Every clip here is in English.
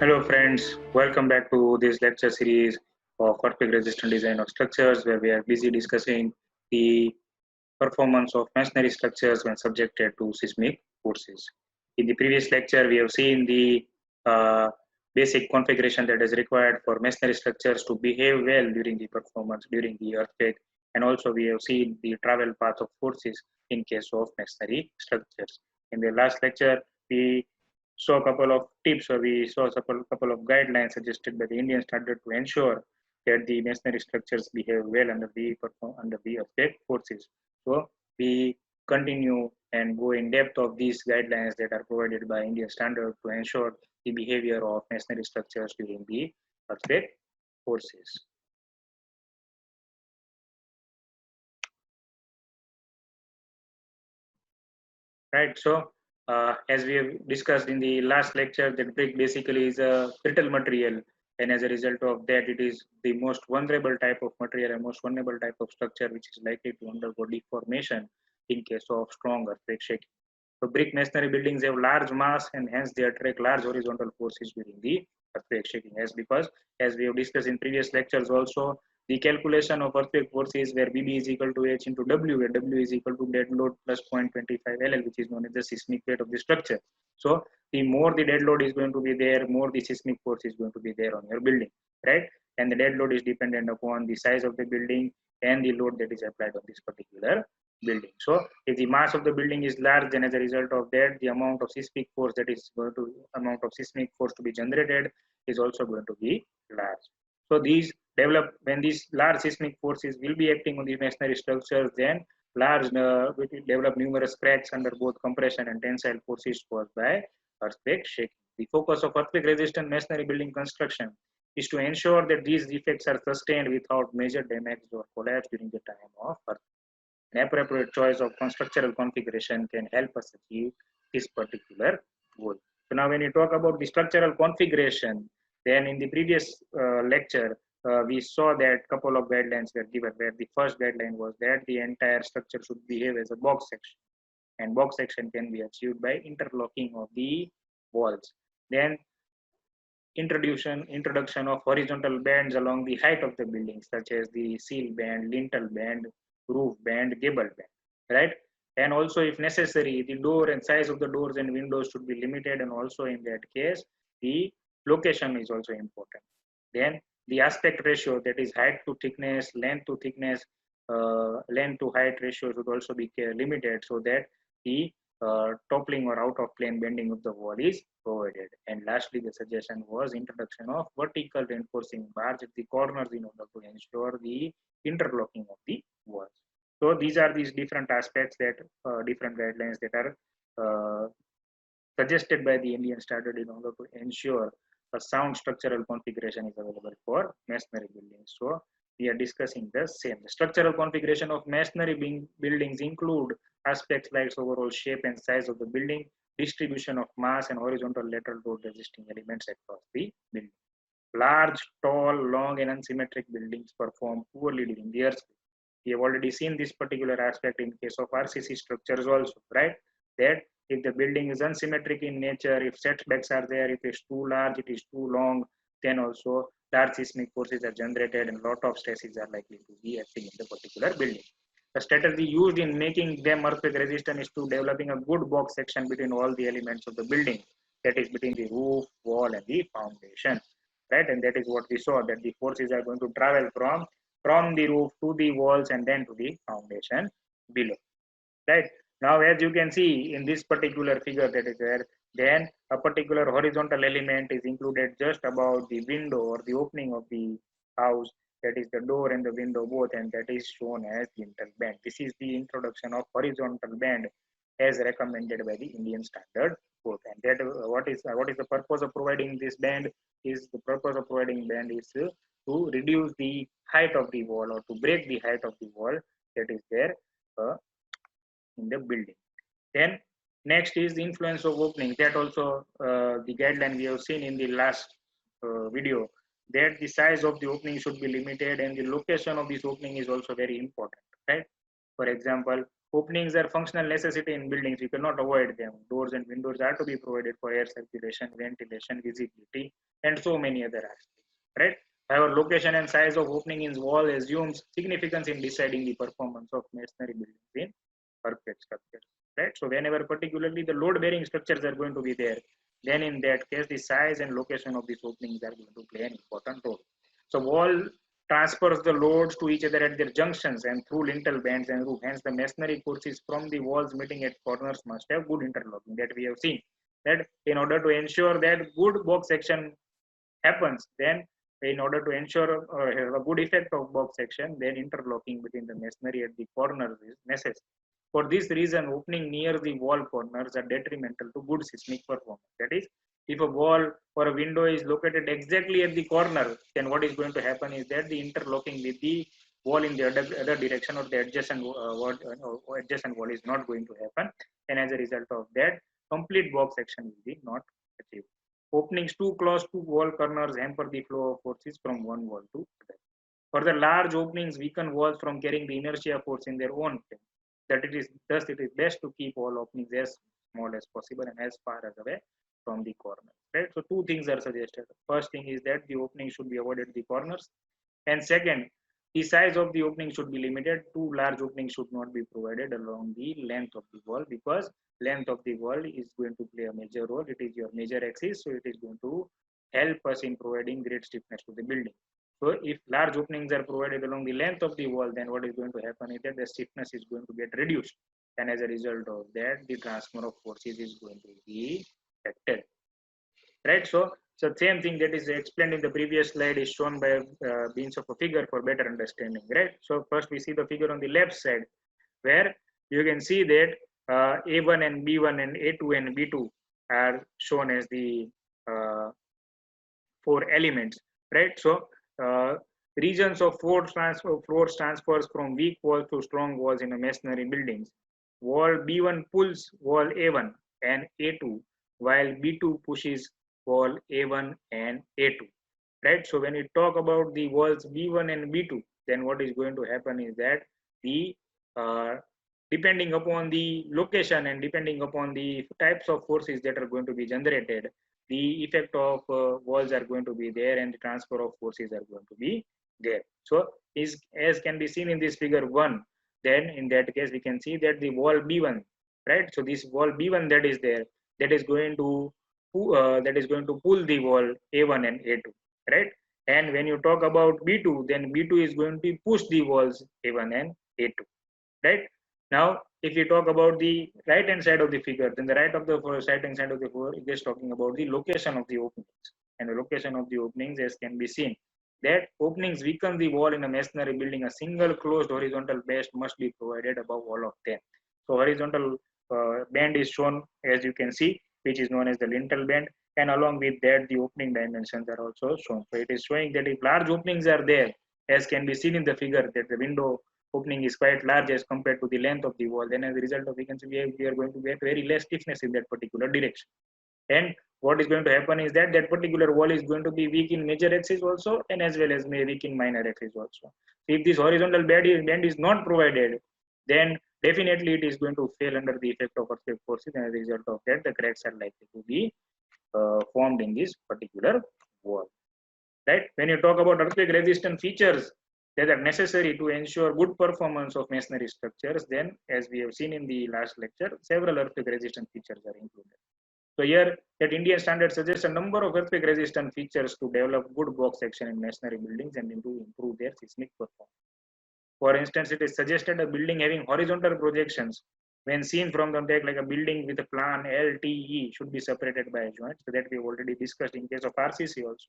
Hello friends, welcome back to this lecture series of earthquake resistant design of structures where we are busy discussing the performance of masonry structures when subjected to seismic forces. In the previous lecture, we have seen the basic configuration that is required for masonry structures to behave well during the performance during the earthquake, and also we have seen the travel path of forces in case of masonry structures. In the last lecture, we saw a couple of tips or we saw a couple of guidelines suggested by the Indian standard to ensure that the masonry structures behave well under the earthquake forces. So we continue and go in depth of these guidelines that are provided by Indian standard to ensure the behavior of masonry structures during the earthquake forces. Right. So as we have discussed in the last lecture, that brick basically is a brittle material, and as a result of that, it is the most vulnerable type of material and most vulnerable type of structure which is likely to undergo deformation in case of strong earthquake shaking. So brick masonry buildings have large mass and hence they attract large horizontal forces during the earthquake shaking. Because as we have discussed in previous lectures also, the calculation of earthquake forces where BB is equal to H into W, where W is equal to dead load plus 0.25 LL, which is known as the seismic weight of the structure. So the more the dead load is going to be there, more the seismic force is going to be there on your building, right? And the dead load is dependent upon the size of the building and the load that is applied on this particular building. So if the mass of the building is large, then as a result of that, the amount of seismic force to be generated is also going to be large. So these develop when these large seismic forces will be acting on the masonry structures, then large will develop numerous cracks under both compression and tensile forces caused by earthquake shaking. The focus of earthquake resistant masonry building construction is to ensure that these defects are sustained without major damage or collapse during the time of earthquake. An appropriate choice of structural configuration can help us achieve this particular goal. So now when you talk about the structural configuration, then in the previous lecture, we saw that couple of guidelines were given where the first guideline was that the entire structure should behave as a box section, and box section can be achieved by interlocking of the walls. Then introduction of horizontal bands along the height of the building, such as the seal band, lintel band, roof band, gable band, right? And also, if necessary, the door and size of the doors and windows should be limited, and also in that case, the location is also important. Then the aspect ratio, that is height to thickness, length to height ratio should also be limited so that the toppling or out of plane bending of the wall is provided. And lastly, the suggestion was introduction of vertical reinforcing bars at the corners in order to ensure the interlocking of the walls. So these are these different aspects that different guidelines that are suggested by the Indian standard in order to ensure a sound structural configuration is available for masonry buildings. So we are discussing the same. The structural configuration of masonry buildings include aspects like overall shape and size of the building, distribution of mass and horizontal lateral load resisting elements across the building. Large, tall, long and unsymmetric buildings perform poorly during the earthquake. We have already seen this particular aspect in case of RCC structures also, right? That if the building is unsymmetric in nature, if setbacks are there, if it's too large, it is too long, then also large seismic forces are generated and a lot of stresses are likely to be acting in the particular building. The strategy used in making them earthquake resistant is to developing a good box section between all the elements of the building, that is between the roof, wall and the foundation, right? And that is what we saw, that the forces are going to travel from the roof to the walls and then to the foundation below, right? Now as you can see in this particular figure that is there, then a particular horizontal element is included just above the window or the opening of the house, that is the door and the window both, and that is shown as lintel band. This is the introduction of horizontal band as recommended by the Indian standard code. And that what is the purpose of providing this band is to reduce the height of the wall or to break the height of the wall that is there in the building. Then next is the influence of opening. That also the guideline we have seen in the last video, that the size of the opening should be limited and the location of this opening is also very important, right? For example, Openings are functional necessity in buildings. We cannot avoid them. Doors and windows are to be provided for air circulation, ventilation, visibility, and so many other aspects. Right? However, location and size of opening in wall assumes significance in deciding the performance of masonry buildings in earthquake structures. Right? So whenever particularly the load-bearing structures are going to be there, then in that case, the size and location of these openings are going to play an important role. So wall transfers the loads to each other at their junctions and through lintel bands and roof. Hence, the masonry courses from the walls meeting at corners must have good interlocking. That we have seen. That in order to ensure that good box section happens, then in order to ensure a good effect of box section, then interlocking between the masonry at the corners is necessary. For this reason, opening near the wall corners are detrimental to good seismic performance. That is, if a wall or a window is located exactly at the corner, then what is going to happen is that the interlocking with the wall in the other direction or the adjacent wall is not going to happen, and as a result of that, complete box section will be not achieved. Openings too close to wall corners hamper the flow of forces from one wall to other. Further, large openings weaken walls from carrying the inertia force in their own plane. Thus it is best to keep all openings as small as possible and as far as away from the corners. Right. So two things are suggested. First thing is that the opening should be avoided at the corners, and second, the size of the opening should be limited. Too large openings should not be provided along the length of the wall, because length of the wall is going to play a major role. It is your major axis, so it is going to help us in providing great stiffness to the building. So if large openings are provided along the length of the wall, then what is going to happen is that the stiffness is going to get reduced. And as a result of that, the transfer of forces is going to be affected. Right? So same thing that is explained in the previous slide is shown by means of a figure for better understanding. Right? So first we see the figure on the left side, where you can see that A1 and B1 and A2 and B2 are shown as the four elements, right? So regions of force transfers from weak walls to strong walls in a masonry buildings. Wall B1 pulls wall A1 and A2, while B2 pushes wall A1 and A2, right? So when we talk about the walls B1 and B2, then what is going to happen is that the depending upon the location and depending upon the types of forces that are going to be generated, the effect of walls are going to be there and the transfer of forces are going to be there. So as can be seen in this figure 1, then in that case we can see that the wall B1, right? So this wall B1 that is there, that is going to pull the wall A1 and A2, right? And when you talk about B2, then B2 is going to push the walls A1 and A2, right? Now, if we talk about the right hand side of the figure, then the right hand side of the figure is just talking about the location of the openings. And the location of the openings, as can be seen, that openings weaken the wall in a masonry building. A single closed horizontal base must be provided above all of them. So horizontal band is shown, as you can see, which is known as the lintel band. And along with that, the opening dimensions are also shown. So it is showing that if large openings are there, as can be seen in the figure, that the window opening is quite large as compared to the length of the wall, then as a result of, we can see we are going to get very less stiffness in that particular direction. And what is going to happen is that that particular wall is going to be weak in major axis also, and as well as weak in minor axis also. If this horizontal band is not provided, then definitely it is going to fail under the effect of earthquake forces, and as a result of that, the cracks are likely to be formed in this particular wall. Right? When you talk about earthquake resistant features that are necessary to ensure good performance of masonry structures, then as we have seen in the last lecture, several earthquake resistant features are included. So here that Indian standard suggests a number of earthquake resistant features to develop good box section in masonry buildings and to improve their seismic performance. For instance, it is suggested a building having horizontal projections when seen from the deck, like a building with a plan LTE, should be separated by a joint. So that we have already discussed in case of RCC also.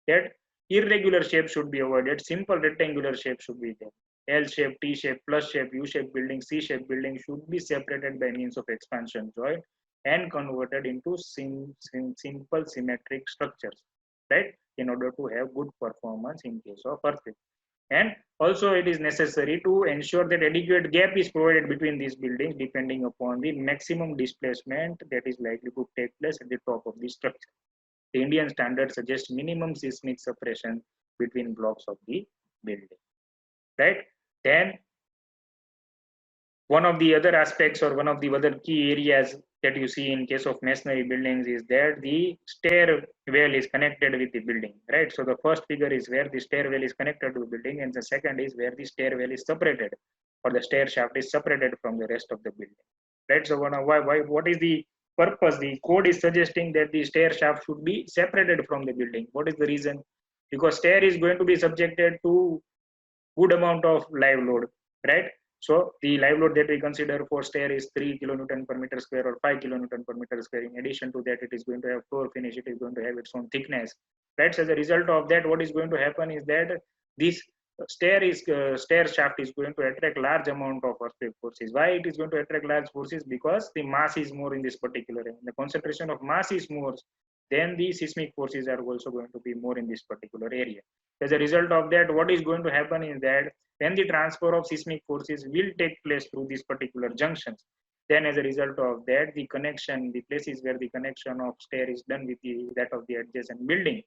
That irregular shape should be avoided. Simple rectangular shape should be there. L shape, T shape, plus shape, U shape building, C shape building should be separated by means of expansion joint and converted into simple symmetric structures, right? In order to have good performance in case of earthquake. And also it is necessary to ensure that adequate gap is provided between these buildings depending upon the maximum displacement that is likely to take place at the top of the structure. The Indian standard suggests minimum seismic separation between blocks of the building, right? Then one of the other aspects or one of the other key areas that you see in case of masonry buildings is that the stair well is connected with the building, right? So the first figure is where the stair well is connected to the building, and the second is where the stair well is separated, or the stair shaft is separated from the rest of the building, right? So what is the purpose? The code is suggesting that the stair shaft should be separated from the building. What is the reason? Because stair is going to be subjected to good amount of live load, right? So the live load that we consider for stair is 3 kilonewton per meter square or 5 kilonewton per meter square. In addition to that, it is going to have floor finish, it is going to have its own thickness, right? So as a result of that, what is going to happen is that this stair shaft is going to attract large amount of earthquake forces. Why it is going to attract large forces? Because the mass is more in this particular area. The concentration of mass is more, then the seismic forces are also going to be more in this particular area. As a result of that, what is going to happen is that when the transfer of seismic forces will take place through these particular junctions, then as a result of that, the connection, the places where the connection of stair is done with that of the adjacent building,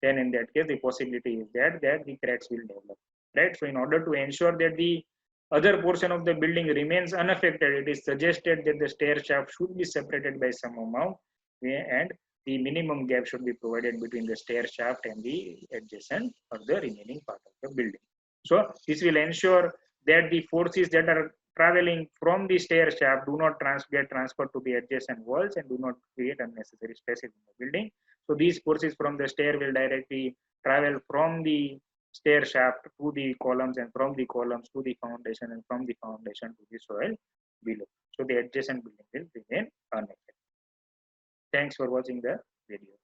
then in that case, the possibility is that the cracks will develop, right? So in order to ensure that the other portion of the building remains unaffected, it is suggested that the stair shaft should be separated by some amount, and the minimum gap should be provided between the stair shaft and the adjacent or the remaining part of the building. So this will ensure that the forces that are traveling from the stair shaft do not get transferred to the adjacent walls and do not create unnecessary stresses in the building. So these forces from the stair will directly travel from the stair shaft to the columns, and from the columns to the foundation, and from the foundation to the soil below. So the adjacent building will remain unaffected. Thanks for watching the video.